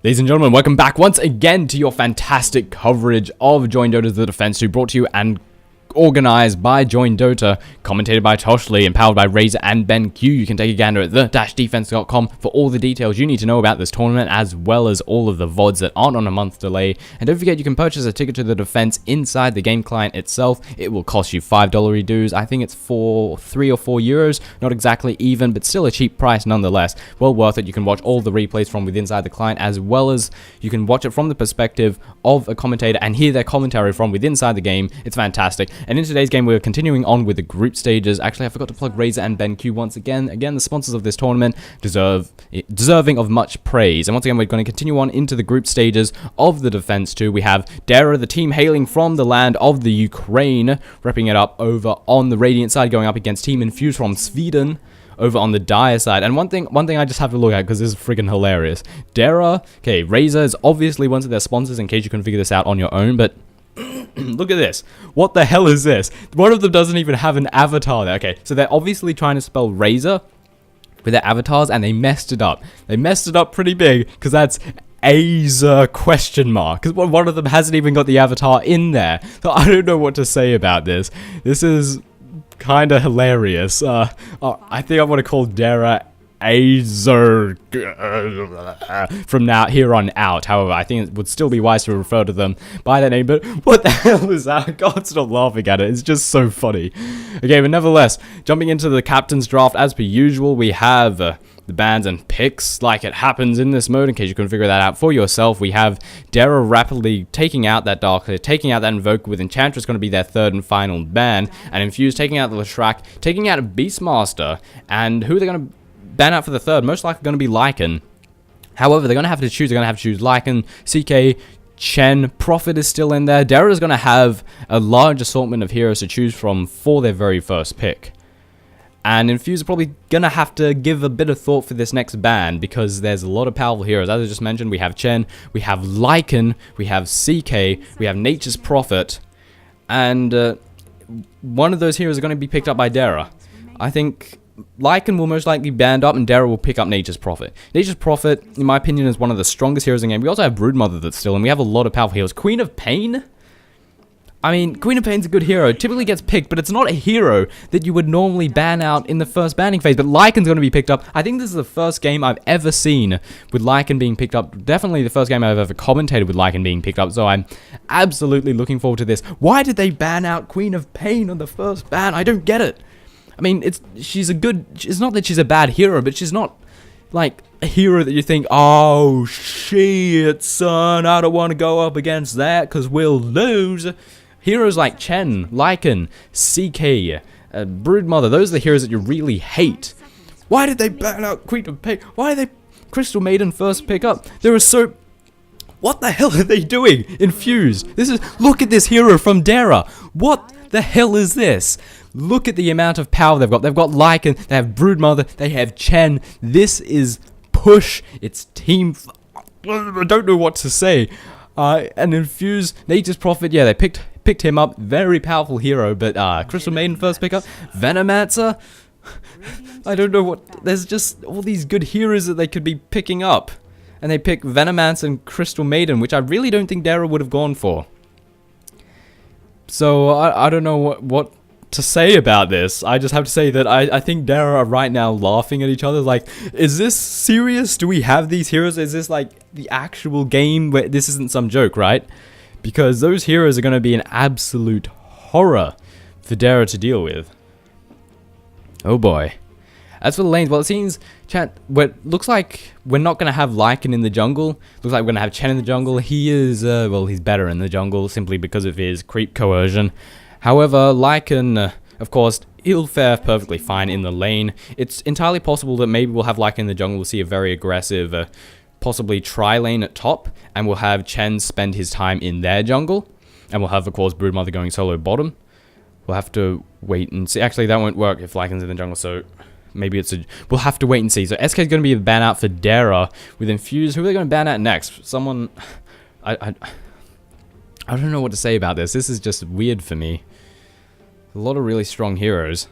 Ladies and gentlemen, welcome back once again to your fantastic coverage of joinDOTA The Defense 2, brought to you and organized by joinDOTA, commentated by Toshley, and powered by Razor and BenQ. You can take a gander at the-defense.com for all the details you need to know about this tournament, as well as all of the VODs that aren't on a month delay. And don't forget, you can purchase a ticket to the defense inside the game client itself. It will cost you $5 dues. I think it's for 3 or 4 euros, not exactly even, but still a cheap price nonetheless. Well worth it. You can watch all the replays from within inside the client, as well as you can watch it from the perspective of a commentator and hear their commentary from within inside the game. It's fantastic. And in today's game, we're continuing on with the group stages. Actually, I forgot to plug Razor and BenQ once again. Again, the sponsors of this tournament deserving of much praise. And once again, we're going to continue on into the group stages of the Defense 2. We have joinDOTA, the team hailing from the land of the Ukraine, repping it up over on the Radiant side, going up against Team Infused from Sweden over on the Dire side. And one thing I just have to look at, because this is freaking hilarious. joinDOTA, okay, Razor is obviously one of their sponsors, in case you can figure this out on your own, but look at this. What the hell is this? One of them doesn't even have an avatar there. Okay, so they're obviously trying to spell Razor with their avatars, and they messed it up. They messed it up pretty big, because that's Azer question mark. Because one of them hasn't even got the avatar in there. So I don't know what to say about this. This is kind of hilarious. I think I want to call joinDOTA Azer from here on out. However, I think it would still be wise to refer to them by that name. But what the hell is that? I can't stop laughing at it. It's just so funny. Okay, but nevertheless, jumping into the captain's draft, as per usual, we have the bans and picks like it happens in this mode. In case you couldn't figure that out for yourself, we have joinDOTA rapidly taking out that Darkler, taking out that Invoker with Enchantress, going to be their third and final ban, and Infused taking out the Leshrac, taking out a Beastmaster, and who are they going to ban out for the third? Most likely going to be Lycan. However, they're going to have to choose. They're going to have to choose Lycan, CK, Chen. Prophet is still in there. joinDOTA is going to have a large assortment of heroes to choose from for their very first pick. And Infused are probably going to have to give a bit of thought for this next ban, because there's a lot of powerful heroes. As I just mentioned, we have Chen, we have Lycan, we have CK, we have Nature's Prophet, and one of those heroes are going to be picked up by joinDOTA. I think Lycan will most likely be banned up, and joinDOTA will pick up Nature's Prophet. Nature's Prophet, in my opinion, is one of the strongest heroes in the game. We also have Broodmother that's still, and we have a lot of powerful heroes. Queen of Pain? I mean, Queen of Pain's a good hero. It typically gets picked, but it's not a hero that you would normally ban out in the first banning phase. But Lycan's going to be picked up. I think this is the first game I've ever seen with Lycan being picked up. Definitely the first game I've ever commentated with Lycan being picked up. So I'm absolutely looking forward to this. Why did they ban out Queen of Pain on the first ban? I don't get it. I mean, it's not that she's a bad hero, but she's not like a hero that you think, oh shit, son, I don't want to go up against that because we'll lose. Heroes like Chen, Lycan, CK, Broodmother, those are the heroes that you really hate. Why did they ban out Queen of Pain? Why did they Crystal Maiden first pick up? There was so... What the hell are they doing? Infused. Look at this hero from joinDOTA. What the hell is this? Look at the amount of power they've got. They've got Lycan, they have Broodmother, they have Chen. This is push. It's team... I don't know what to say. And Infused, Nature's Prophet, yeah, they picked him up. Very powerful hero, but Crystal Maiden first pickup. Venomancer? I don't know what... There's just all these good heroes that they could be picking up. And they pick Venomancer and Crystal Maiden, which I really don't think joinDOTA would have gone for. So, I don't know what to say about this. I just have to say that I think joinDOTA are right now laughing at each other. Like, is this serious? Do we have these heroes? Is this like the actual game where this isn't some joke, right? Because those heroes are going to be an absolute horror for joinDOTA to deal with. Oh boy. As for the lanes, well, it seems, chat, looks like we're not going to have Lycan in the jungle. Looks like we're going to have Chen in the jungle. He is, well, he's better in the jungle simply because of his creep coercion. However, Lycan, of course, he'll fare perfectly fine in the lane. It's entirely possible that maybe we'll have Lycan in the jungle. We'll see a very aggressive, possibly tri-lane at top, and we'll have Chen spend his time in their jungle. And we'll have, of course, Broodmother going solo bottom. We'll have to wait and see. Actually, that won't work if Lycan's in the jungle, so... Maybe we'll have to wait and see. So SK is going to be a ban out for joinDOTA with Infused. Who are they going to ban out next? Someone... I don't know what to say about this. This is just weird for me. A lot of really strong heroes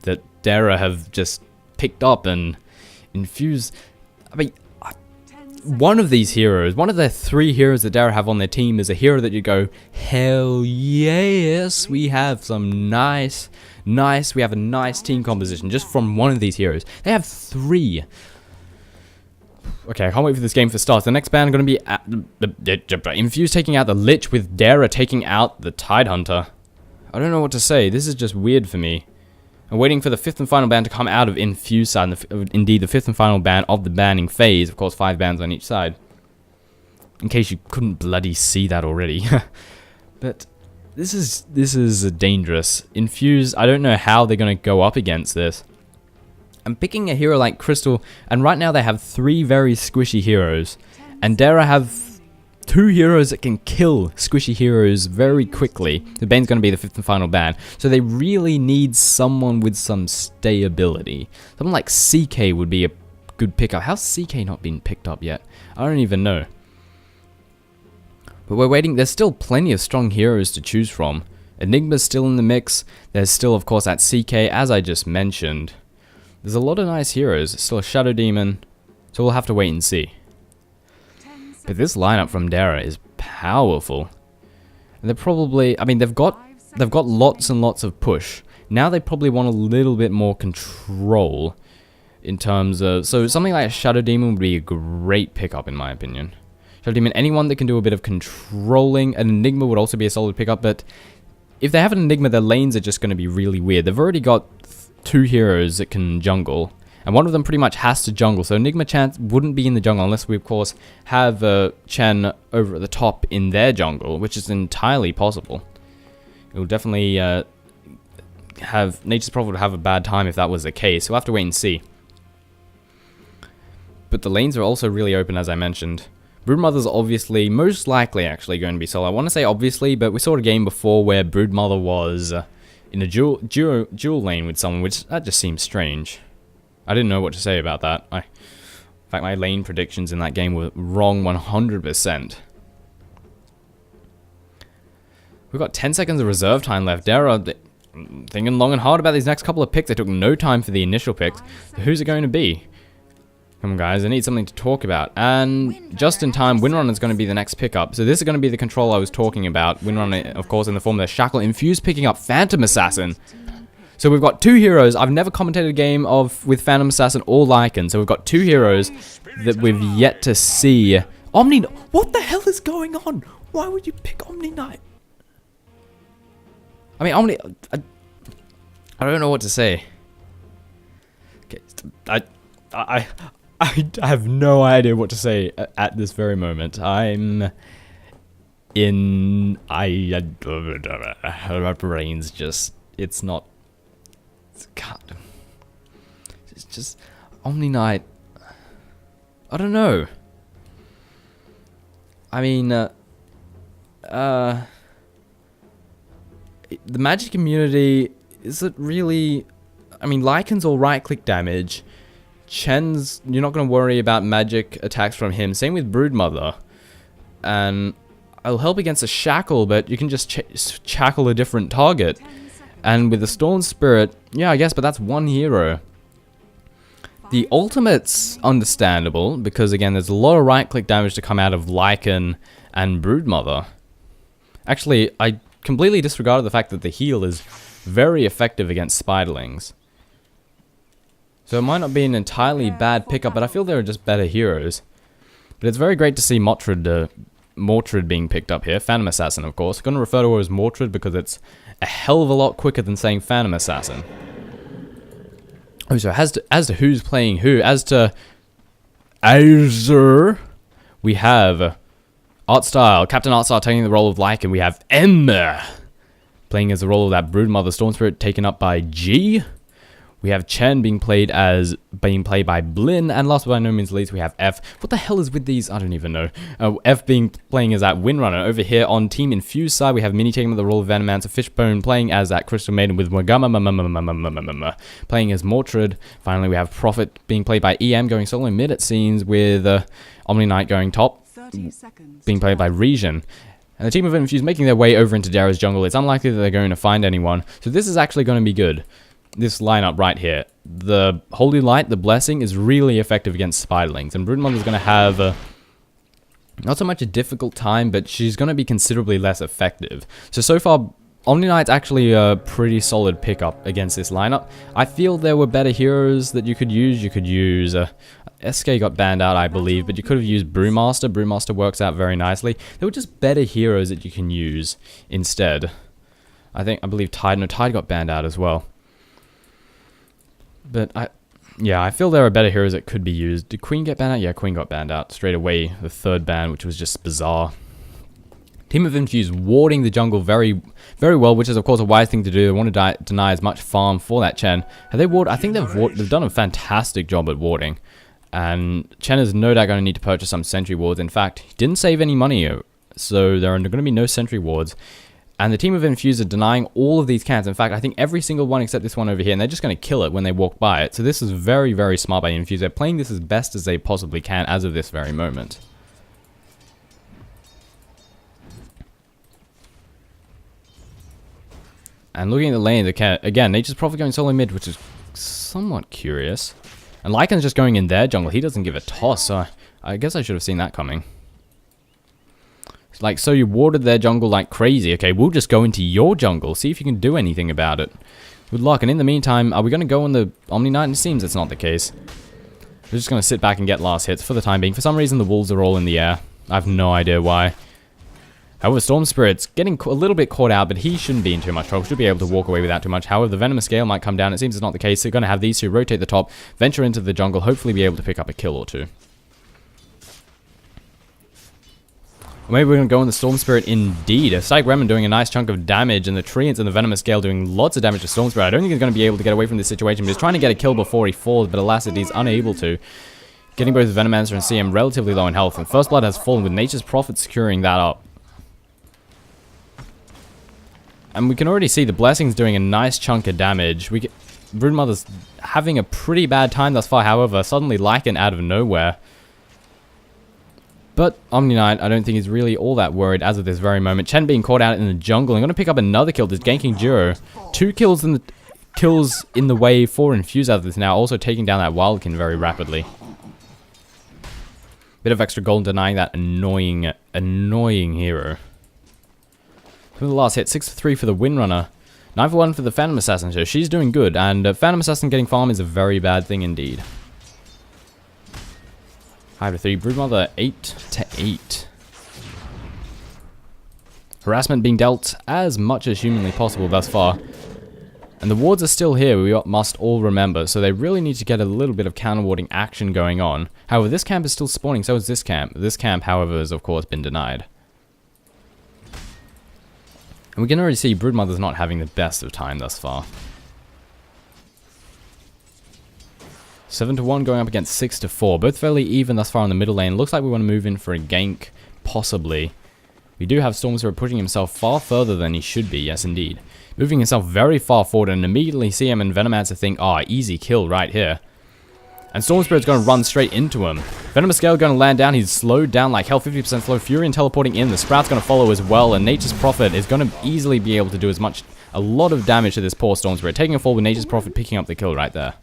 that joinDOTA have just picked up and Infused... I mean, one of these heroes, one of the 3 heroes that Dara have on their team is a hero that you go, hell yes, we have some nice, we have a nice team composition just from one of these heroes. They have 3. Okay, I can't wait for this game to start. The next ban going to be the Infused taking out the Lich with Dara taking out the Tidehunter. I don't know what to say. This is just weird for me. I'm waiting for the 5th and final ban to come out of Infused side. Indeed, the 5th and final ban of the banning phase. Of course, 5 bans on each side. In case you couldn't bloody see that already. But this is dangerous. Infused, I don't know how they're going to go up against this. I'm picking a hero like Crystal, and right now they have 3 very squishy heroes. And Dara have 2 heroes that can kill squishy heroes very quickly. The ban's going to be the 5th and final ban. So they really need someone with some stayability. Someone like CK would be a good pickup. How's CK not been picked up yet? I don't even know. But we're waiting. There's still plenty of strong heroes to choose from. Enigma's still in the mix. There's still, of course, that CK, as I just mentioned. There's a lot of nice heroes. Still a Shadow Demon. So we'll have to wait and see. But this lineup from Dara is powerful. And they're probably, I mean, they've got lots and lots of push. Now they probably want a little bit more control in terms of, so something like a Shadow Demon would be a great pickup in my opinion. Shadow Demon, anyone that can do a bit of controlling. An Enigma would also be a solid pickup, but if they have an Enigma, their lanes are just going to be really weird. They've already got 2 heroes that can jungle. And one of them pretty much has to jungle, so Enigma chance wouldn't be in the jungle unless we, of course, have Chen over at the top in their jungle, which is entirely possible. It will definitely have... Nature's Prophet would have a bad time if that was the case, so we'll have to wait and see. But the lanes are also really open, as I mentioned. Broodmother's obviously, most likely actually going to be solo. I want to say obviously, but we saw a game before where Broodmother was in a dual lane with someone, which that just seems strange. I didn't know what to say about that. In fact, my lane predictions in that game were wrong 100%. We've got 10 seconds of reserve time left. Dara thinking long and hard about these next couple of picks. They took no time for the initial picks. So who's it going to be? Come on, guys. I need something to talk about. And just in time, Windrunner is going to be the next pickup. So this is going to be the control I was talking about. Windrunner, of course, in the form of the Shackle. Infused picking up Phantom Assassin. So we've got 2 heroes. I've never commentated a game with Phantom Assassin or Lycan. So we've got 2 heroes that we've yet to see. Omni... What the hell is going on? Why would you pick Omni Knight? I mean, Omni... I don't know what to say. Okay, I have no idea what to say at this very moment. I'm in... My brain's just... It's not... God. It's just... Omni Knight... I don't know. I mean, the magic community... Is it really... I mean, Lycan's all right-click damage. Chen's... You're not going to worry about magic attacks from him. Same with Broodmother. And... I'll help against a Shackle, but you can just shackle a different target. And with the Storm Spirit, yeah, I guess, but that's 1 hero. The ultimate's understandable, because again, there's a lot of right-click damage to come out of Lycan and Broodmother. Actually, I completely disregarded the fact that the heal is very effective against Spiderlings. So it might not be an entirely bad pickup, but I feel there are just better heroes. But it's very great to see Mortrid being picked up here. Phantom Assassin, of course. I'm going to refer to her as Mortrid because it's a hell of a lot quicker than saying Phantom Assassin. Oh, so as to who's playing who, as to Azure, we have Artstyle, Captain Artstyle taking the role of Lycan. We have Emma playing as the role of that Broodmother Storm Spirit, taken up by G. We have Chen being played by Blin, and last but by no means least, we have F. What the hell is with these? I don't even know. F playing as that Windrunner. Over here on Team Infused side, we have Minnie taking the role of Venomancer, Fishbone playing as that Crystal Maiden with Magama playing as Mortrid. Finally, we have Prophet being played by EM, going solo mid, it seems, with Omni Knight going top, being played by Region. And the team of Infused making their way over into Dara's jungle. It's unlikely that they're going to find anyone, so this is actually going to be good. This lineup right here. The Holy Light, the Blessing, is really effective against Spiderlings. And Broodmother's going to have Not so much a difficult time, but she's going to be considerably less effective. So far, Omni Knight's actually a pretty solid pickup against this lineup. I feel there were better heroes that you could use. You could use... SK got banned out, I believe, but you could have used Brewmaster. Brewmaster works out very nicely. There were just better heroes that you can use instead. I believe Tide got banned out as well. But I feel there are better heroes that could be used. Did Queen get banned out? Yeah, Queen got banned out straight away. The third ban, which was just bizarre. Team of Infused warding the jungle very, very well, which is of course a wise thing to do. They want to deny as much farm for that Chen. Have they warded? I think they've done a fantastic job at warding. And Chen is no doubt going to need to purchase some sentry wards. In fact, he didn't save any money, so there are going to be no sentry wards. And the team of Infused are denying all of these cans. In fact, I think every single one except this one over here, and they're just going to kill it when they walk by it. So this is very, very smart by Infused. They're playing this as best as they possibly can as of this very moment. And looking at the lane, again, Nature's Prophet going solo mid, which is somewhat curious. And Lycan's just going in their jungle. He doesn't give a toss, so I guess I should have seen that coming. Like, so you warded their jungle like crazy. Okay, we'll just go into your jungle. See if you can do anything about it. Good luck. And in the meantime, are we going to go on the Omni Knight? It seems it's not the case. We're just going to sit back and get last hits for the time being. For some reason, the wolves are all in the air. I have no idea why. However, Storm Spirit's getting a little bit caught out, but he shouldn't be in too much trouble. Should be able to walk away without too much. However, the Venomous Scale might come down. It seems it's not the case. They're going to have these two rotate the top, venture into the jungle, hopefully be able to pick up a kill or two. Or maybe we're going to go on the Storm Spirit indeed. A Psych Remnant doing a nice chunk of damage, and the Treants and the Venomous Scale doing lots of damage to Storm Spirit. I don't think he's going to be able to get away from this situation, but he's trying to get a kill before he falls, but alas, he's unable to. Getting both Venomancer and CM relatively low in health, and First Blood has fallen with Nature's Prophet securing that up. And we can already see the Blessing's doing a nice chunk of damage. Broodmother's having a pretty bad time thus far, however, suddenly Lycan out of nowhere. But Omni Knight, I don't think is really all that worried as of this very moment. Chen being caught out in the jungle. I'm going to pick up another kill. There's ganking Jiro. 2 kills in the way for Infused out of this now. Also taking down that Wildkin very rapidly. Bit of extra gold denying that annoying hero. For the last hit, 6 for 3 for the Windrunner. 9 for 1 for the Phantom Assassin, so she's doing good. And Phantom Assassin getting farm is a very bad thing indeed. 5 to 3, Broodmother 8 to 8. Harassment being dealt as much as humanly possible thus far. And the wards are still here, we must all remember, so they really need to get a little bit of counter-warding action going on. However, this camp is still spawning, so is this camp. This camp, however, has of course been denied. And we can already see Broodmother's not having the best of time thus far. 7 to 1 going up against 6 to 4. Both fairly even thus far in the middle lane. Looks like we want to move in for a gank, possibly. We do have Storm Spirit pushing himself far further than he should be, yes indeed. Moving himself very far forward, and immediately CM and Venomancer think, ah, easy kill right here. And Storm Spirit's going to run straight into him. Venomous Scale going to land down. He's slowed down like hell, 50% slow. Furion teleporting in. The Sprout's going to follow as well. And Nature's Prophet is going to easily be able to do a lot of damage to this poor Storm Spirit. Taking a fall with Nature's Prophet picking up the kill right there.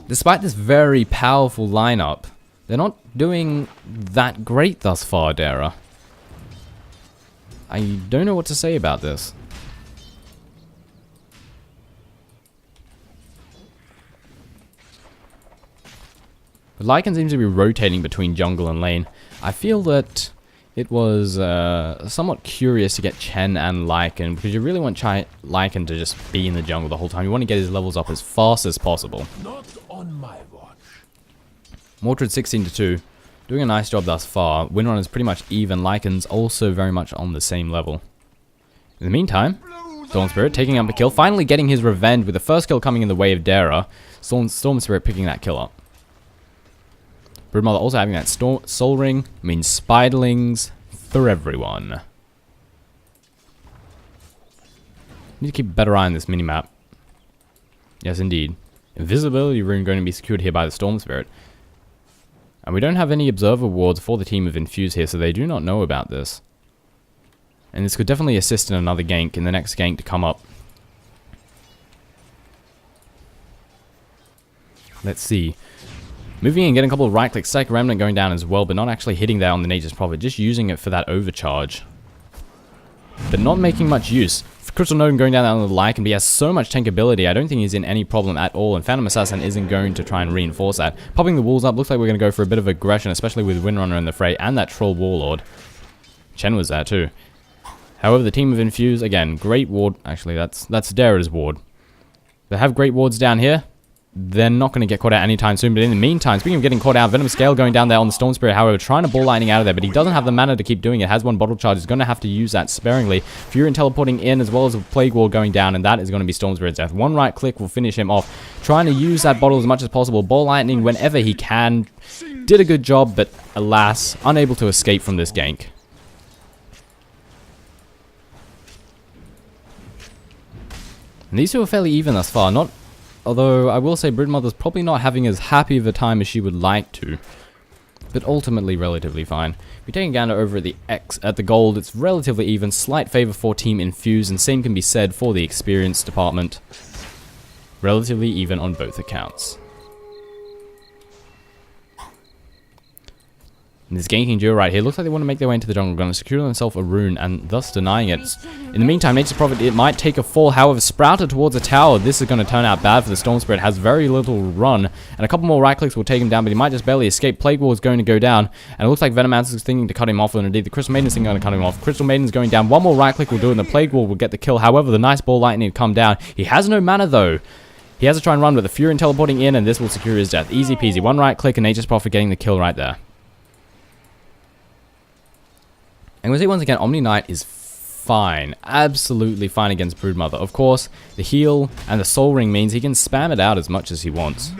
Despite this very powerful lineup, they're not doing that great thus far, Dara. I don't know what to say about this. Lycan seems to be rotating between jungle and lane. I feel that it was somewhat curious to get Chen and Lycan, because you really want Lycan to just be in the jungle the whole time. You want to get his levels up as fast as possible. Not on my watch. Mordred 16 to 2. Doing a nice job thus far. Windrunner's pretty much even. Lycan's also very much on the same level. In the meantime, Storm Spirit taking up a kill. Finally getting his revenge with the first kill coming in the way of Dara. Storm Spirit picking that kill up. Broodmother also having that soul ring. Means spiderlings for everyone. Need to keep a better eye on this minimap. Yes, indeed. Invisibility rune going to be secured here by the Storm Spirit. And we don't have any observer wards for the team of Infused here, so they do not know about this. And this could definitely assist in another gank, in the next gank to come up. Let's see. Moving in, getting a couple of right clicks. Psychic Remnant going down as well, but not actually hitting there on the Nature's Prophet. Just using it for that overcharge. But not making much use. Crystal Node going down on the Lycan, but he has so much tank ability, I don't think he's in any problem at all, and Phantom Assassin isn't going to try and reinforce that. Popping the walls up, looks like we're going to go for a bit of aggression, especially with Windrunner in the fray, and that Troll Warlord. Chen was there too. However, the team of Infused, again, great ward, actually that's Dara's ward. They have great wards down here. They're not going to get caught out anytime soon, but in the meantime, speaking of getting caught out, Venom Scale going down there on the Storm Spirit, however, trying to ball lightning out of there, but he doesn't have the mana to keep doing it. Has one bottle charge, he's going to have to use that sparingly. Fury teleporting in, as well as a Plague Wall going down, and that is going to be Storm Spirit's death. One right click will finish him off. Trying to use that bottle as much as possible, ball lightning whenever he can. Did a good job, but alas, unable to escape from this gank. And these two are fairly even thus far, although I will say Broodmother's probably not having as happy of a time as she would like to. But ultimately relatively fine. If we take a gander over at the gold, it's relatively even, slight favor for Team Infused, and same can be said for the experience department. Relatively even on both accounts. And this ganking duo right here, looks like they want to make their way into the jungle, going to secure themselves a rune, and thus denying it. In the meantime, Nature's Prophet, it might take a fall, however, sprouted towards a tower. This is going to turn out bad for the Storm Spirit, has very little run, and a couple more right clicks will take him down, but he might just barely escape. Plague Wall is going to go down, and it looks like Venomancer is thinking to cut him off, and indeed the Crystal Maiden is thinking to cut him off. Crystal Maiden is going down, one more right click will do it, and the Plague Wall will get the kill. However, the nice ball lightning will come down. He has no mana though. He has to try and run with the Fury teleporting in, and this will secure his death. Easy peasy, one right click, and Nature's Prophet getting the kill right there. And we'll see once again, Omni Knight is fine. Absolutely fine against Broodmother. Of course, the heal and the Soul Ring means he can spam it out as much as he wants.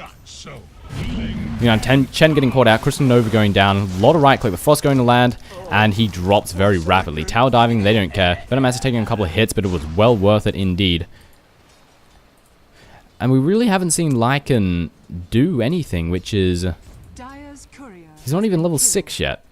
You know, Chen getting caught out, Crystal Nova going down, a lot of right click, the Frost going to land, and he drops very rapidly. Tower diving, they don't care. Venomancer taking a couple of hits, but it was well worth it indeed. And we really haven't seen Lycan do anything, which is... he's not even level 6 yet.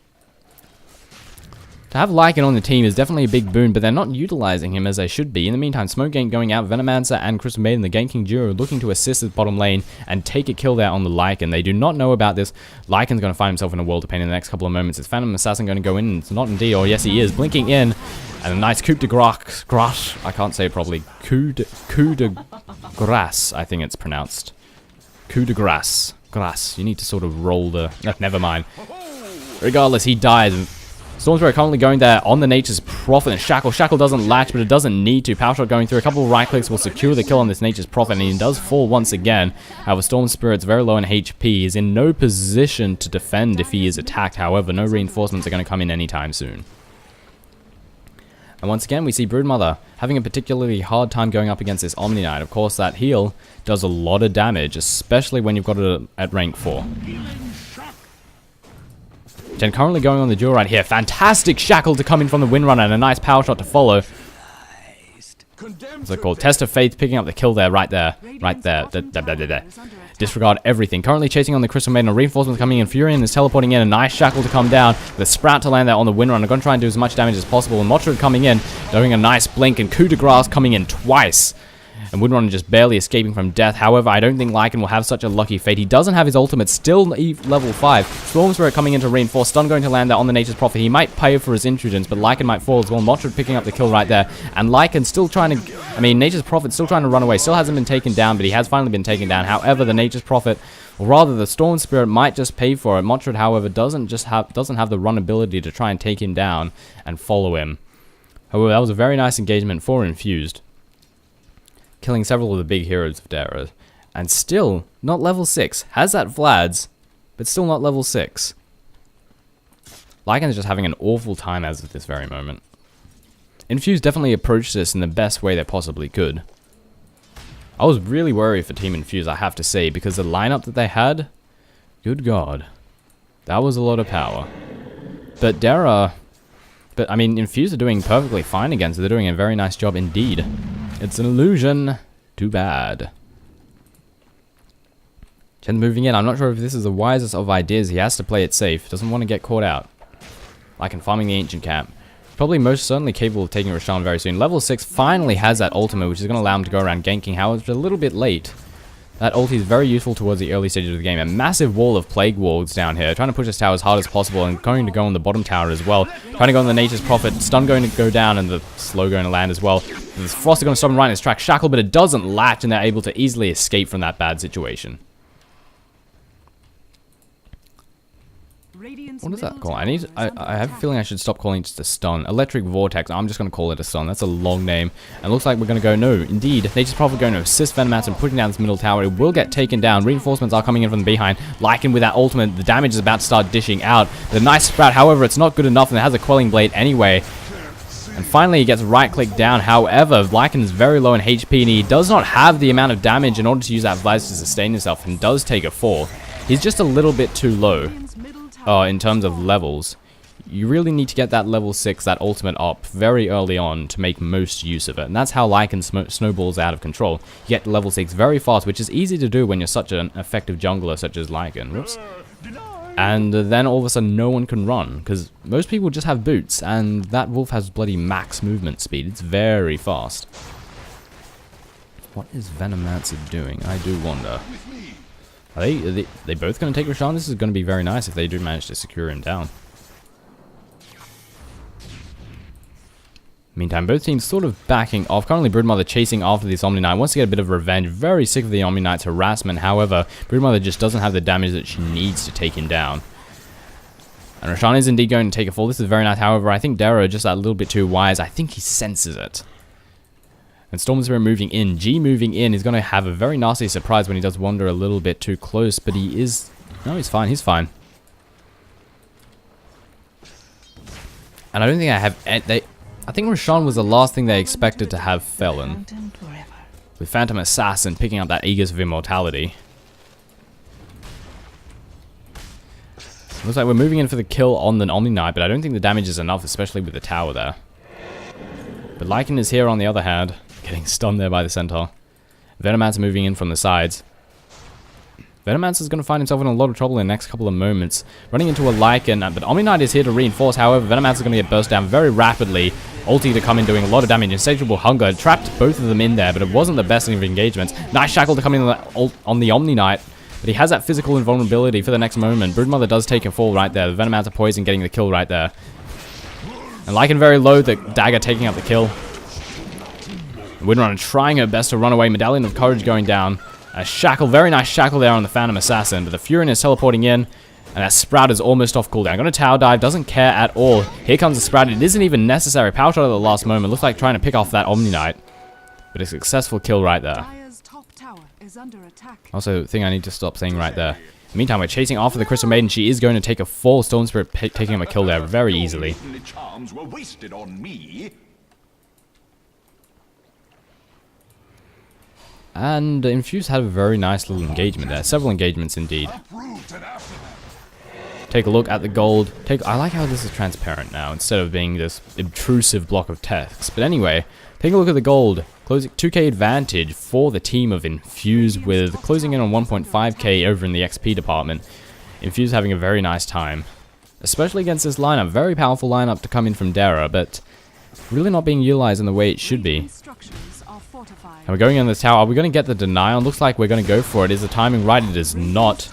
To have Lycan on the team is definitely a big boon, but they're not utilizing him as they should be. In the meantime, Smoke Gank going out, Venomancer and Crystal Maiden, the ganking duo, looking to assist the bottom lane and take a kill there on the Lycan. They do not know about this. Lycan's going to find himself in a world of pain in the next couple of moments. Is Phantom Assassin going to go in? And it's not indeed, or yes he is, blinking in. And a nice coup de grace, I can't say it properly. Coup de grace, I think it's pronounced. Coup de grace. Grace. You need to sort of roll the... never mind. Regardless, he dies. Storm Spirit currently going there on the Nature's Prophet, and Shackle. Shackle doesn't latch, but it doesn't need to. Power Shot going through. A couple of right clicks will secure the kill on this Nature's Prophet, and he does fall once again. However, Storm Spirit's very low in HP. He's in no position to defend if he is attacked. However, no reinforcements are going to come in anytime soon. And once again, we see Broodmother having a particularly hard time going up against this Omni Knight. Of course, that heal does a lot of damage, especially when you've got it at rank 4. Chen currently going on the duel right here. Fantastic Shackle to come in from the Windrunner and a nice Power Shot to follow. What's it called? Test of Faith picking up the kill there, right there. Right there. Disregard everything. Currently chasing on the Crystal Maiden. A reinforcement coming in. Furion is teleporting in. A nice Shackle to come down. The Sprout to land there on the Windrunner. Going to try and do as much damage as possible. And Motrud coming in. Doing a nice blink. And Coup de Grace coming in twice. And Windrunner just barely escaping from death. However, I don't think Lycan will have such a lucky fate. He doesn't have his ultimate, still level 5. Storm Spirit coming in to reinforce. Stun going to land there on the Nature's Prophet. He might pay for his intrudence, but Lycan might fall as well. Motrud picking up the kill right there. And Lycan still trying to... I mean, Nature's Prophet still trying to run away. Still hasn't been taken down, but he has finally been taken down. However, the Nature's Prophet, or rather the Storm Spirit, might just pay for it. Motrud, however, doesn't have the run ability to try and take him down and follow him. However, that was a very nice engagement for Infused, killing several of the big heroes of Dara, and still not level 6. Has that Vlad's, but still not level 6. Lycan is just having an awful time as of this very moment. Infused definitely approached this in the best way they possibly could. I was really worried for Team Infused, I have to say, because the lineup that they had, good God, that was a lot of power. But Dara, I mean, Infused are doing perfectly fine against it. They're doing a very nice job indeed. It's an illusion. Too bad. Chen's moving in. I'm not sure if this is the wisest of ideas. He has to play it safe. Doesn't want to get caught out. Like in farming the ancient camp. Probably most certainly capable of taking Roshan very soon. Level 6 finally has that ultimate, which is going to allow him to go around ganking. However, it's a little bit late. That ulti is very useful towards the early stages of the game. A massive wall of plague walls down here, trying to push this tower as hard as possible, and going to go on the bottom tower as well. Trying to go on the Nature's Prophet, stun going to go down, and the slow going to land as well. The Frost are going to stop him right in his track, shackle, but it doesn't latch, and they're able to easily escape from that bad situation. What does that call? I have a feeling I should stop calling it just a stun. Electric Vortex. I'm just going to call it a stun. That's a long name. And it looks like we're going to go, no, indeed. Nature's Prophet going to assist Venomancer and putting down this middle tower. It will get taken down. Reinforcements are coming in from the behind. Lycan with that ultimate. The damage is about to start dishing out. The nice sprout, however, it's not good enough, and it has a Quelling Blade anyway. And finally, he gets right-clicked down. However, Lycan is very low in HP, and he does not have the amount of damage in order to use that Vice to sustain himself, and does take a fall. He's just a little bit too low. In terms of levels, you really need to get that level 6, that ultimate up, very early on to make most use of it. And that's how Lycan snowballs out of control. You get level 6 very fast, which is easy to do when you're such an effective jungler such as Lycan. Whoops. And then all of a sudden no one can run, because most people just have boots, and that wolf has bloody max movement speed. It's very fast. What is Venomancer doing? I do wonder. Are they both going to take Roshan? This is going to be very nice if they do manage to secure him down. Meantime, both teams sort of backing off. Currently, Broodmother chasing after this Omni Knight. Wants to get a bit of revenge. Very sick of the Omni Knight's harassment. However, Broodmother just doesn't have the damage that she needs to take him down. And Roshan is indeed going to take a fall. This is very nice. However, I think Darrow just a little bit too wise. I think he senses it. And Storm Spirit moving in. G moving in is going to have a very nasty surprise when he does wander a little bit too close. But he is... No, he's fine. He's fine. And I don't think I have... I think Roshan was the last thing they expected to have Felon. With Phantom Assassin picking up that Aegis of Immortality. Looks like we're moving in for the kill on the Omni Knight, but I don't think the damage is enough, especially with the tower there. But Lycan is here on the other hand, getting stunned there by the Centaur. Venomancer moving in from the sides. Venomancer is going to find himself in a lot of trouble in the next couple of moments. Running into a Lycan, but Omni Knight is here to reinforce. However, Venomancer is going to get burst down very rapidly. Ulti to come in doing a lot of damage. Insatiable Hunger trapped both of them in there, but it wasn't the best of engagements. Nice Shackle to come in on the Omni Knight, but he has that physical invulnerability for the next moment. Broodmother does take a fall right there. The Venomancer poison getting the kill right there. And Lycan very low, the dagger taking up the kill. Windrunner trying her best to run away. Medallion of Courage going down. A Shackle, very nice Shackle there on the Phantom Assassin, but the Furin is teleporting in, and that Sprout is almost off cooldown. Going to tower dive, doesn't care at all. Here comes the Sprout, it isn't even necessary. Power shot at the last moment, looks like trying to pick off that Omni Knight, but a successful kill right there. Also, the thing I need to stop saying right there. In the meantime, we're chasing after the Crystal Maiden. She is going to take a fall. Storm Spirit taking him a kill there very easily. And Infused had a very nice little engagement there. Several engagements indeed. Take a look at the gold. I like how this is transparent now instead of being this obtrusive block of text. But anyway, take a look at the gold. Closing 2k advantage for the team of Infused, with closing in on 1.5k over in the XP department. Infused having a very nice time. Especially against this lineup. Very powerful lineup to come in from Dara, but really not being utilized in the way it should be. And we're going in this tower. Are we going to get the denial? Looks like we're going to go for it. Is the timing right? It is not.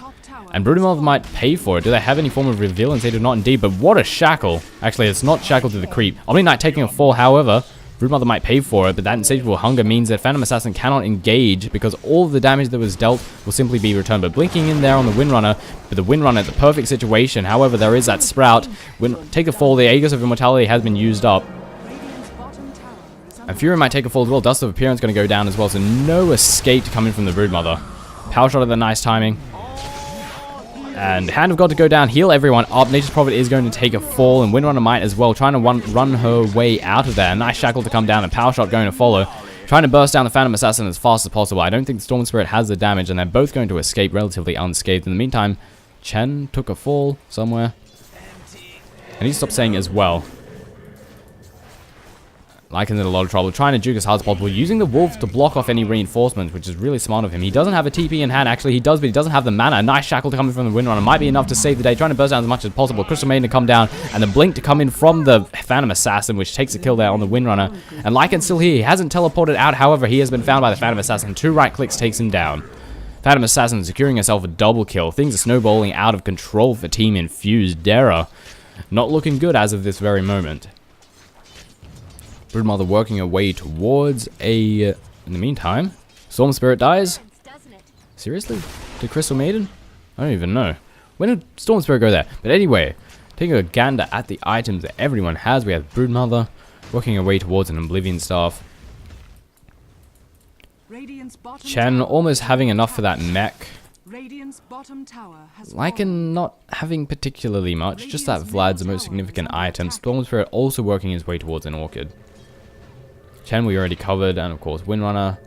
And Broodmother might pay for it. Do they have any form of reveal? They do not indeed. But what a Shackle. Actually, it's not Shackle to the creep. Omni Knight taking a fall. However, Broodmother might pay for it. But that Insatiable Hunger means that Phantom Assassin cannot engage, because all of the damage that was dealt will simply be returned. But blinking in there on the Windrunner. But the Windrunner at the perfect situation. However, there is that Sprout. Take a fall. The Aegis of Immortality has been used up. And Fury might take a fall as well. Dust of Appearance going to go down as well. So no escape coming from the Broodmother. Power shot at the nice timing. And Hand of God to go down. Heal everyone up. Nature's Prophet is going to take a fall. And Windrunner might as well. Trying to run her way out of there. Nice Shackle to come down. And Power shot going to follow. Trying to burst down the Phantom Assassin as fast as possible. I don't think the Storm Spirit has the damage. And they're both going to escape relatively unscathed. In the meantime, Chen took a fall somewhere. I need to stop saying as well. Lycan's in a lot of trouble, trying to juke as hard as possible, using the Wolf to block off any reinforcements, which is really smart of him. He doesn't have a TP in hand, actually he does, but he doesn't have the mana. A nice Shackle to come in from the Windrunner might be enough to save the day, trying to burst down as much as possible. Crystal Maiden to come down, and the Blink to come in from the Phantom Assassin, which takes a kill there on the Windrunner. And Lycan's still here, he hasn't teleported out, however, he has been found by the Phantom Assassin. 2 right clicks takes him down. Phantom Assassin securing herself a double kill. Things are snowballing out of control for Team Infused. Dara not looking good as of this very moment. Broodmother working her way towards a... In the meantime, Storm Spirit dies? Seriously? Did Crystal Maiden? I don't even know. When did Storm Spirit go there? But anyway, taking a gander at the items that everyone has, we have Broodmother working her way towards an Oblivion Staff. Chen almost having enough for that mech. Lycan not having particularly much, just that Vlad's the most significant item. Storm Spirit also working his way towards an Orchid. Chen we already covered, and of course Windrunner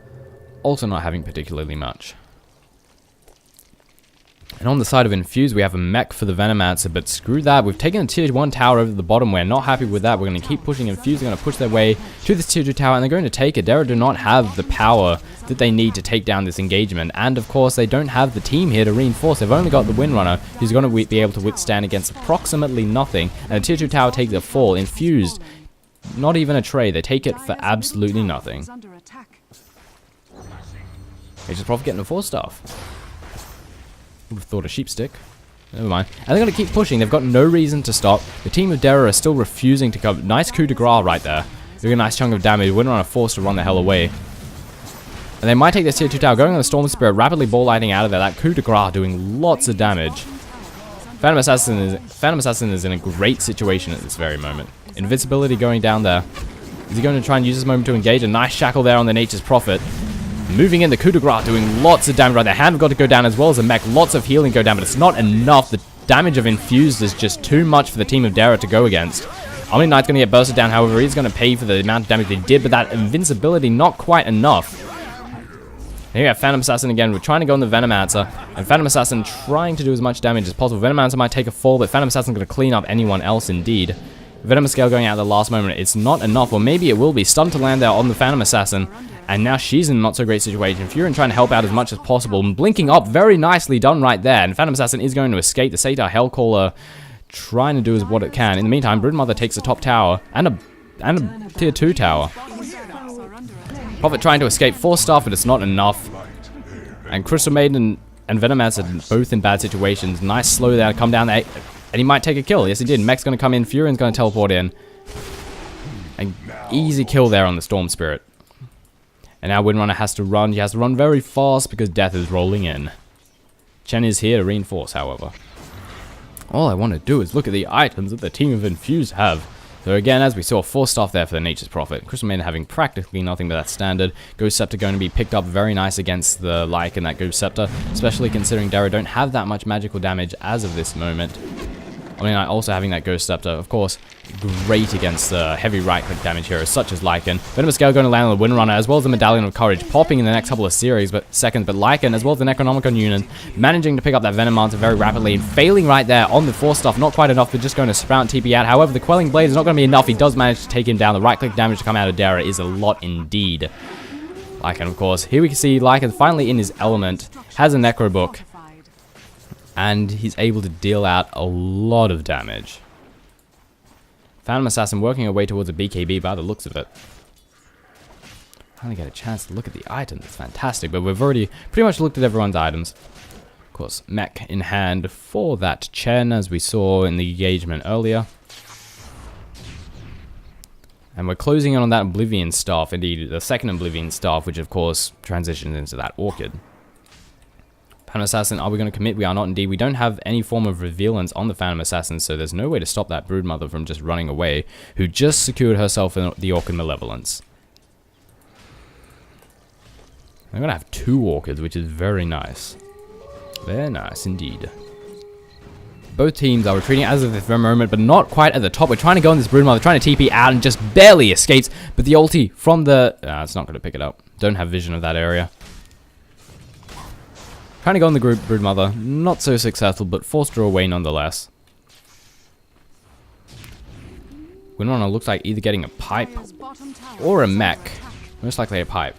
also not having particularly much. And on the side of Infused, we have a mech for the Venomancer, but screw that. We've taken a tier 1 tower over the bottom. We're not happy with that. We're going to keep pushing Infused. They're going to push their way to this tier 2 tower, and they're going to take it. Dara do not have the power that they need to take down this engagement. And of course, they don't have the team here to reinforce. They've only got the Windrunner, who's going to be able to withstand against approximately nothing. And the tier 2 tower takes a fall. Infused, not even a trade. They take it for absolutely nothing. They just profit getting a 4-staff. Would have thought a sheep stick. Never mind. And they're going to keep pushing. They've got no reason to stop. The team of Dara are still refusing to cover. Nice coup de grace right there. Doing a nice chunk of damage. Windrunner forced to run the hell away. And they might take this tier 2 tower. Going on the Storm Spirit. Rapidly ball lighting out of there. That coup de grace doing lots of damage. Phantom Assassin is in a great situation at this very moment. Invincibility going down there. Is he going to try and use this moment to engage? A nice shackle there on the Nature's Prophet. Moving in, the coup de grace doing lots of damage right there. Hand have got to go down as well as the mech. Lots of healing go down, but it's not enough. The damage of Infused is just too much for the team of Dara to go against. Omni Knight's going to get bursted down, however, he's going to pay for the amount of damage they did, but that invincibility not quite enough. And here we have Phantom Assassin again. We're trying to go on the Venomancer, and Phantom Assassin trying to do as much damage as possible. Venomancer might take a fall, but Phantom Assassin going to clean up anyone else indeed. Venom Scale going out at the last moment. It's not enough, or maybe it will be. Stun to land there on the Phantom Assassin. And now she's in a not so great situation. Furin trying to help out as much as possible. And blinking up, very nicely done right there. And Phantom Assassin is going to escape. The Satyr Hellcaller trying to do what it can. In the meantime, Broodmother takes the top tower and a tier 2 tower. Prophet trying to escape 4-staff, but it's not enough. And Crystal Maiden and Venomancer both in bad situations. Nice slow there, come down there. And he might take a kill. Yes, he did. Mech's going to come in. Furin's going to teleport in. An easy kill there on the Storm Spirit. And now Windrunner has to run. He has to run very fast because death is rolling in. Chen is here to reinforce, however. All I want to do is look at the items that the team of Infused have. So again, as we saw, 4-staff there for the Nature's Prophet. Crystal Maiden having practically nothing but that standard. Ghost Scepter going to be picked up very nice against the Lycan, that Ghost Scepter. Especially considering Dara don't have that much magical damage as of this moment. I mean, also having that Ghost Scepter, of course, great against heavy right-click damage heroes such as Lycan. Venomous Scale going to land on the Windrunner, as well as the Medallion of Courage, popping in the next couple of seconds, but Lycan, as well as the Necronomicon Unit, managing to pick up that Venomancer very rapidly, and failing right there on the 4-staff, not quite enough, but just going to Sprout TP out. However, the Quelling Blade is not going to be enough. He does manage to take him down. The right-click damage to come out of Dara is a lot indeed. Lycan, of course. Here we can see Lycan finally in his element, has a Necro Book, and he's able to deal out a lot of damage. Phantom Assassin working her way towards a BKB by the looks of it. Finally get a chance to look at the items. It's fantastic, but we've already pretty much looked at everyone's items. Of course, mech in hand for that Chen, as we saw in the engagement earlier. And we're closing in on that Oblivion Staff, indeed the second Oblivion Staff, which of course transitions into that Orchid. Phantom Assassin, are we going to commit? We are not indeed. We don't have any form of revealance on the Phantom Assassin, so there's no way to stop that Broodmother from just running away, who just secured herself in the Orchid Malevolence. I'm going to have 2 Orchids, which is very nice. Very nice indeed. Both teams are retreating as of this very moment, but not quite at the top. We're trying to go on this Broodmother, trying to TP out and just barely escapes, but the ulti from the... it's not going to pick it up. Don't have vision of that area. Trying to go on the group Broodmother, not so successful, but forced her away nonetheless. Windrunner looks like either getting a pipe or a mech. Most likely a pipe.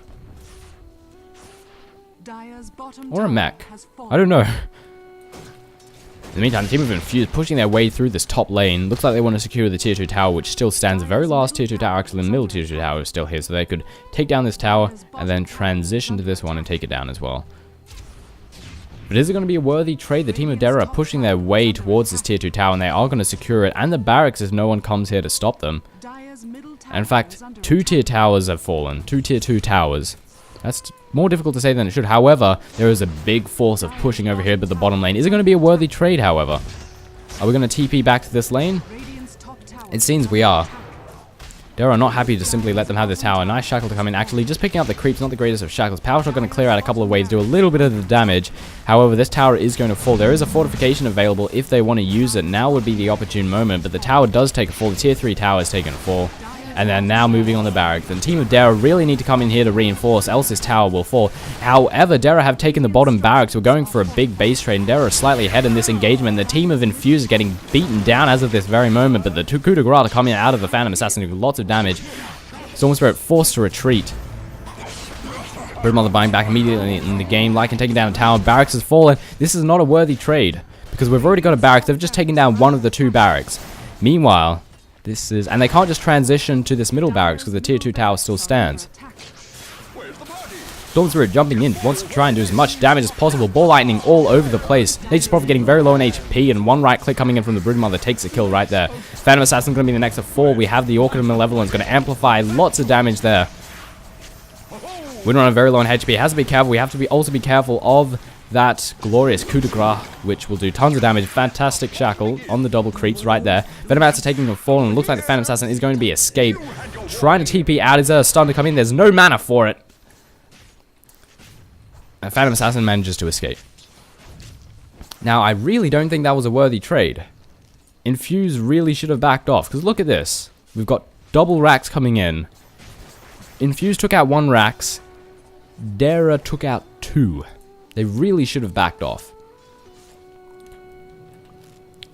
Or a mech. I don't know. In the meantime, the team of Infused pushing their way through this top lane. Looks like they want to secure the tier 2 tower, which still stands. The very last tier 2 tower, actually the middle tier 2 tower is still here, so they could take down this tower and then transition to this one and take it down as well. But is it going to be a worthy trade? The team of Dera are pushing their way towards this tier 2 tower, and they are going to secure it, and the barracks if no one comes here to stop them. And in fact, 2 tier towers have fallen. 2 tier 2 towers. That's more difficult to say than it should. However, there is a big force of pushing over here, but the bottom lane. Is it going to be a worthy trade, however? Are we going to TP back to this lane? It seems we are. Dera are not happy to simply let them have this tower. Nice shackle to come in. Actually, just picking up the creeps, not the greatest of shackles. Power shot going to clear out a couple of waves, do a little bit of the damage. However, this tower is going to fall. There is a fortification available if they want to use it. Now would be the opportune moment, but the tower does take a fall. The tier 3 tower is taking a fall. And they're now moving on the barracks. And the team of Dera really need to come in here to reinforce, else this tower will fall. However, Dera have taken the bottom barracks. We're going for a big base trade, and Dera are slightly ahead in this engagement. The team of Infused is getting beaten down as of this very moment, but the two coup de grace are coming out of the Phantom Assassin with lots of damage. Storm Spirit forced to retreat. Broodmother buying back immediately in the game. Lycan taking down a tower. Barracks has fallen. This is not a worthy trade, because we've already got a barracks. They've just taken down one of the 2 barracks. Meanwhile, this is... And they can't just transition to this middle barracks because the tier 2 tower still stands. Storm Spirit jumping in, wants to try and do as much damage as possible. Ball lightning all over the place. Nature's Prophet getting very low in HP, and one right click coming in from the Broodmother takes a kill right there. Phantom Assassin going to be the next of 4. We have the Orchid of Malevolence going to amplify lots of damage there. Windrunner very low on HP. Has to be careful. We have to also be careful of that glorious coup de grace, which will do tons of damage. Fantastic shackle on the double creeps right there. Venom Assassin taking a fall, and it looks like the Phantom Assassin is going to be escaped. Trying to TP out. Is there a stun to come in? There's no mana for it. And Phantom Assassin manages to escape. Now, I really don't think that was a worthy trade. Infuse really should have backed off, because look at this. We've got double racks coming in. Infuse took out 1 racks. Dera took out 2. They really should have backed off.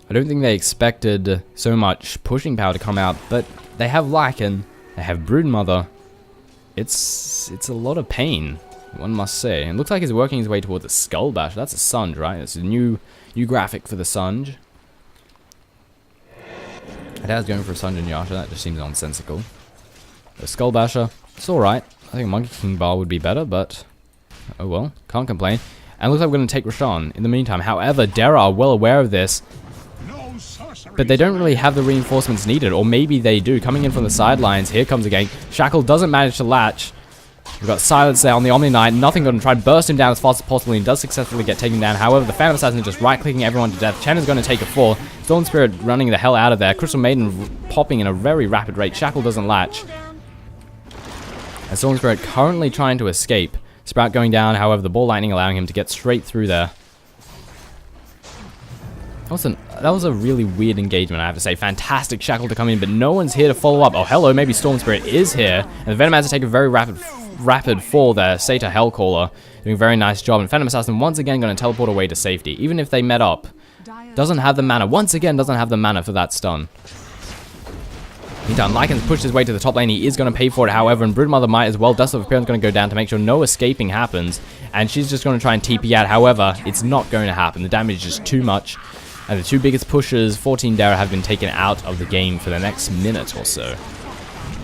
I don't think they expected so much pushing power to come out, but they have Lycan, they have Broodmother. It's a lot of pain, one must say. It looks like he's working his way towards a Skull Bash. That's a Sunge, right? It's a new graphic for the Sunge. My dad's going for a Sunge and Yasha. That just seems nonsensical. The Skull Basher, it's alright. I think a Monkey King Bar would be better, but oh well, can't complain. And it looks like we're going to take Roshan in the meantime. However, Dera are well aware of this, but they don't really have the reinforcements needed, or maybe they do. Coming in from the sidelines, here comes again. Shackle doesn't manage to latch. We've got Silence there on the Omni Knight. Nothing going to try and burst him down as fast as possible, and he does successfully get taken down. However, the Phantom Assassin is just right-clicking everyone to death. Chen is going to take a fall. Storm Spirit running the hell out of there. Crystal Maiden popping in a very rapid rate. Shackle doesn't latch. And Storm Spirit currently trying to escape. Sprout going down, however, the Ball Lightning allowing him to get straight through there. That was a really weird engagement, I have to say. Fantastic shackle to come in, but no one's here to follow up. Oh, hello, maybe Storm Spirit is here. And the Venom has to take a very rapid fall there. Sata Hellcaller doing a very nice job. And Phantom Assassin once again going to teleport away to safety. Even if they met up, doesn't have the mana. Once again, doesn't have the mana for that stun. Meantime, Lycan's pushed his way to the top lane. He is going to pay for it, however, and Broodmother might as well. Dust of Appearance going to go down to make sure no escaping happens, and she's just going to try and TP out. However, it's not going to happen. The damage is just too much, and the 2 biggest pushers, 14 Dara, have been taken out of the game for the next minute or so.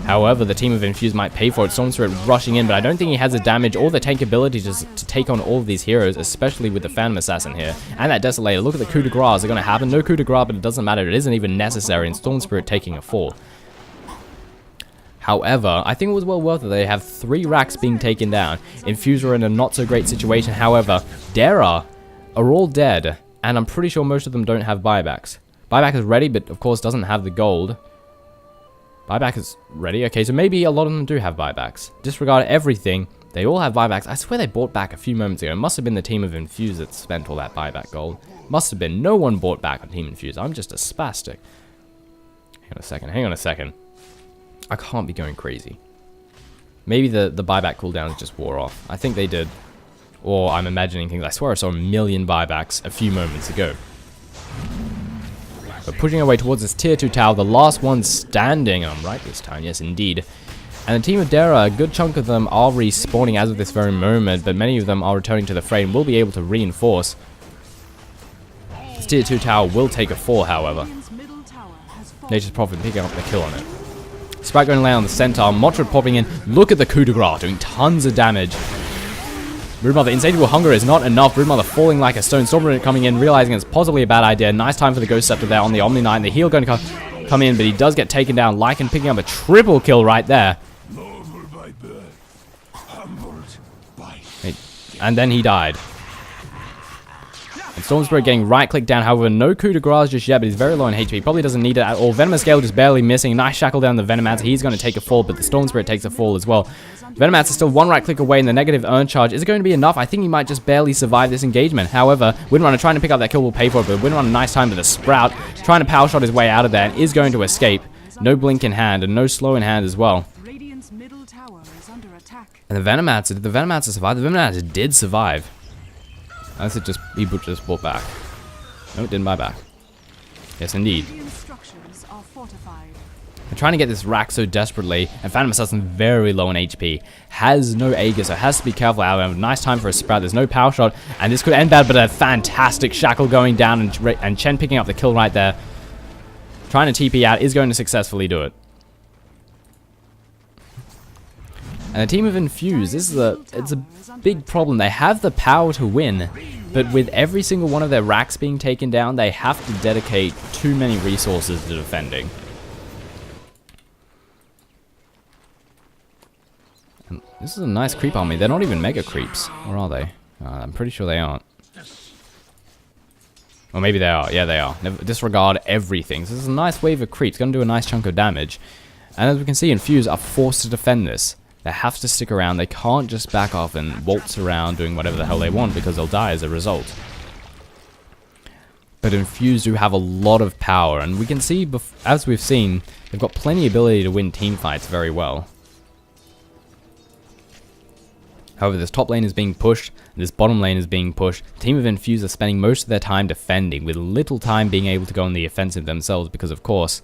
However, the team of Infused might pay for it. Storm Spirit rushing in, but I don't think he has the damage or the tank ability to take on all of these heroes, especially with the Phantom Assassin here. And that Desolator. Look at the coup de grace. Is it going to happen? No coup de grace, but it doesn't matter. It isn't even necessary, and Storm Spirit taking a fall. However, I think it was well worth it. They have 3 racks being taken down. Infused are in a not so great situation. However, Dara are all dead, and I'm pretty sure most of them don't have buybacks. Buyback is ready, but of course doesn't have the gold. Buyback is ready. Okay, so maybe a lot of them do have buybacks. Disregard everything. They all have buybacks. I swear they bought back a few moments ago. It must have been the team of Infused that spent all that buyback gold. Must have been. No one bought back on Team Infused. I'm just a spastic. Hang on a second. I can't be going crazy. Maybe the buyback cooldowns just wore off. I think they did. Or I'm imagining things. I swear I saw a million buybacks a few moments ago. But pushing our way towards this tier 2 tower, the last one standing. I'm right this time, yes indeed. And the team of Dara, a good chunk of them are respawning as of this very moment, but many of them are returning to the fray and will be able to reinforce. This tier 2 tower will take a fall, however. Nature's Prophet picking up the kill on it. Sprite going to land on the centaur. Motrod popping in. Look at the coup de grace doing tons of damage. Broodmother, Insatiable Hunger is not enough. Broodmother falling like a stone. Stormbringer coming in, realizing it's possibly a bad idea. Nice time for the Ghost Scepter there on the Omni Knight. The heal going to come in, but he does get taken down. Lycan picking up a triple kill right there. And then he died. And Storm Spirit getting right-clicked down. However, no coup de grace just yet, but he's very low on HP. Probably doesn't need it at all. Venomous Gale just barely missing. Nice shackle down the Venomancer. He's going to take a fall, but the Storm Spirit takes a fall as well. Venomancer still one right-click away, and the negative Urn Charge. Is it going to be enough? I think he might just barely survive this engagement. However, Windrunner trying to pick up that kill will pay for it, but Windrunner, nice time with a Sprout. Trying to power shot his way out of there, and is going to escape. No blink in hand, and no slow in hand as well. And the Venomancer, did the Venomancer survive? The Venomancer did survive. Unless it just, he just brought back. No, it didn't buy back. Yes, indeed. I'm trying to get this rack so desperately, and Phantom Assassin very low on HP. Has no Aegis, so has to be careful. However, nice time for a Sprout. There's no power shot, and this could end bad, but a fantastic shackle going down, and Chen picking up the kill right there. Trying to TP out, is going to successfully do it. And the team of Infused, it's a big problem. They have the power to win, but with every single one of their racks being taken down, they have to dedicate too many resources to defending. And this is a nice creep army. They're not even mega creeps, or are they? I'm pretty sure they aren't. Or maybe they are. Yeah, they are. Disregard everything. So this is a nice wave of creeps. Going to do a nice chunk of damage. And as we can see, Infused are forced to defend this. They have to stick around. They can't just back off and waltz around doing whatever the hell they want, because they'll die as a result. But Infused do have a lot of power, and we can see, as we've seen, they've got plenty of ability to win team fights very well. However, this top lane is being pushed, this bottom lane is being pushed. The team of Infused are spending most of their time defending, with little time being able to go on the offensive themselves, because of course,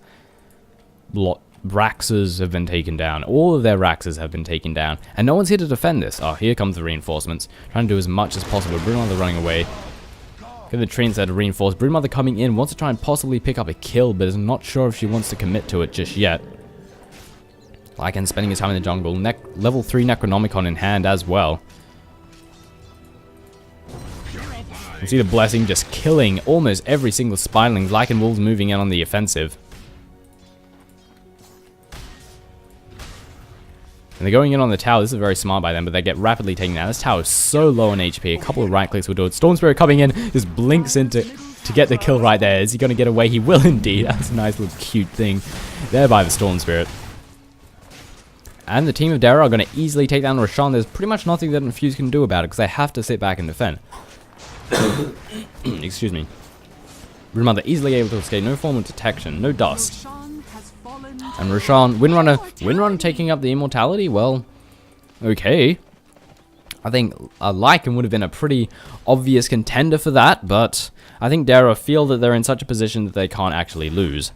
Raxes have been taken down. All of their Raxes have been taken down. And no one's here to defend this. Oh, here comes the reinforcements. Trying to do as much as possible. Broodmother running away. Get the tree instead of reinforce. Broodmother coming in. Wants to try and possibly pick up a kill, but is not sure if she wants to commit to it just yet. Lycan spending his time in the jungle. Level 3 Necronomicon in hand as well. You see the Blessing just killing almost every single Spinelings. Lycan Wolves moving in on the offensive. And they're going in on the tower. This is very smart by them, but they get rapidly taken down. This tower is so low on HP. A couple of right clicks will do it. Storm Spirit coming in, just blinks in to get the kill right there. Is he going to get away? He will indeed. That's a nice little cute thing there by the Storm Spirit. And the team of Dara are going to easily take down Roshan. There's pretty much nothing that Infused can do about it, because they have to sit back and defend. Excuse me. Broodmother easily able to escape. No form of detection. No dust. And Roshan, Windrunner taking up the immortality? Well, okay. I think Lycan would have been a pretty obvious contender for that, but I think Dara feel that they're in such a position that they can't actually lose.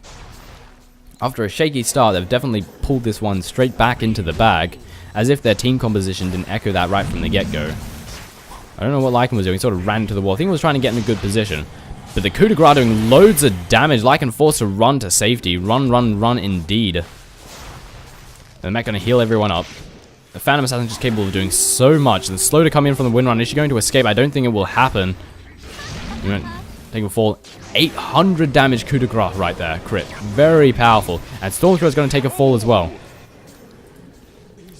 After a shaky start, they've definitely pulled this one straight back into the bag, as if their team composition didn't echo that right from the get-go. I don't know what Lycan was doing, he sort of ran to the wall. I think he was trying to get in a good position. But the coup de grace doing loads of damage. Lycan forced to run to safety. Run, run, run indeed. The mech going to heal everyone up. The Phantom Assassin just capable of doing so much. The slow to come in from the Windrunner. Is she going to escape? I don't think it will happen. Taking a fall. 800 damage coup de grace right there. Crit. Very powerful. And Stormcrow is going to take a fall as well.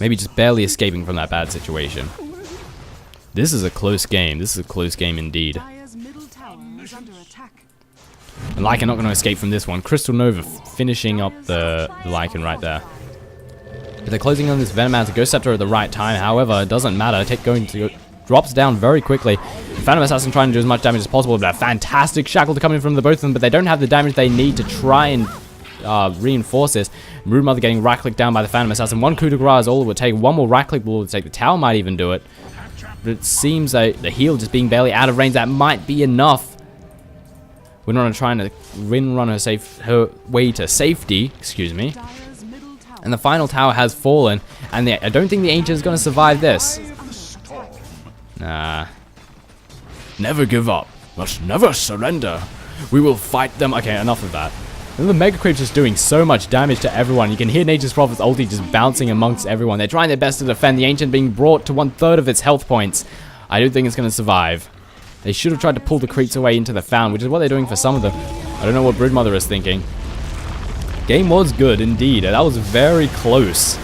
Maybe just barely escaping from that bad situation. This is a close game. This is a close game indeed. And Lycan not going to escape from this one. Crystal Nova finishing up the Lycan right there. But they're closing on this Venomancer Ghost Scepter at the right time. However, it doesn't matter. Drops down very quickly. Phantom Assassin trying to do as much damage as possible. But a fantastic shackle to come in from the both of them. But they don't have the damage they need to try and reinforce this. Broodmother getting right-clicked down by the Phantom Assassin. One coup de grace is all it would take. One more right-click will take. The tower might even do it. But it seems that the heal just being barely out of range. That might be enough. Windrunner trying to run her way to safety, excuse me. And the final tower has fallen, and I don't think the Ancient is going to survive this. Nah. Never give up. Must never surrender. We will fight them. Okay, enough of that. And the Mega Creep's just doing so much damage to everyone. You can hear Nature's Prophet's ulti just bouncing amongst everyone. They're trying their best to defend. The Ancient being brought to 1/3 of its health points. I don't think it's going to survive. They should have tried to pull the creeps away into the fountain, which is what they're doing for some of them. I don't know what Broodmother is thinking. Game was good, indeed. That was very close.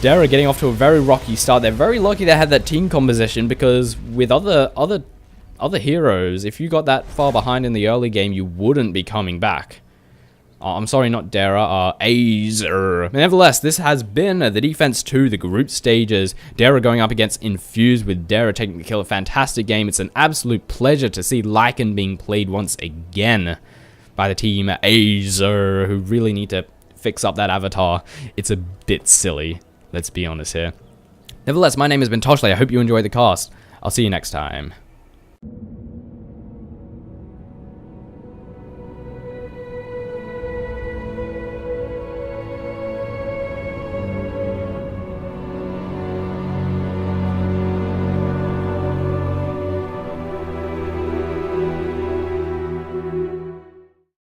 Dara getting off to a very rocky start. They're very lucky they had that team composition, because with other heroes, if you got that far behind in the early game, you wouldn't be coming back. I'm sorry, not Dara, Azer. Nevertheless, this has been the Defense 2, the group stages. Dara going up against Infused, with Dara taking the kill. A fantastic game. It's an absolute pleasure to see Lycan being played once again by the team Azer, who really need to fix up that avatar. It's a bit silly, let's be honest here. Nevertheless, my name has been Toshley. I hope you enjoyed the cast. I'll see you next time.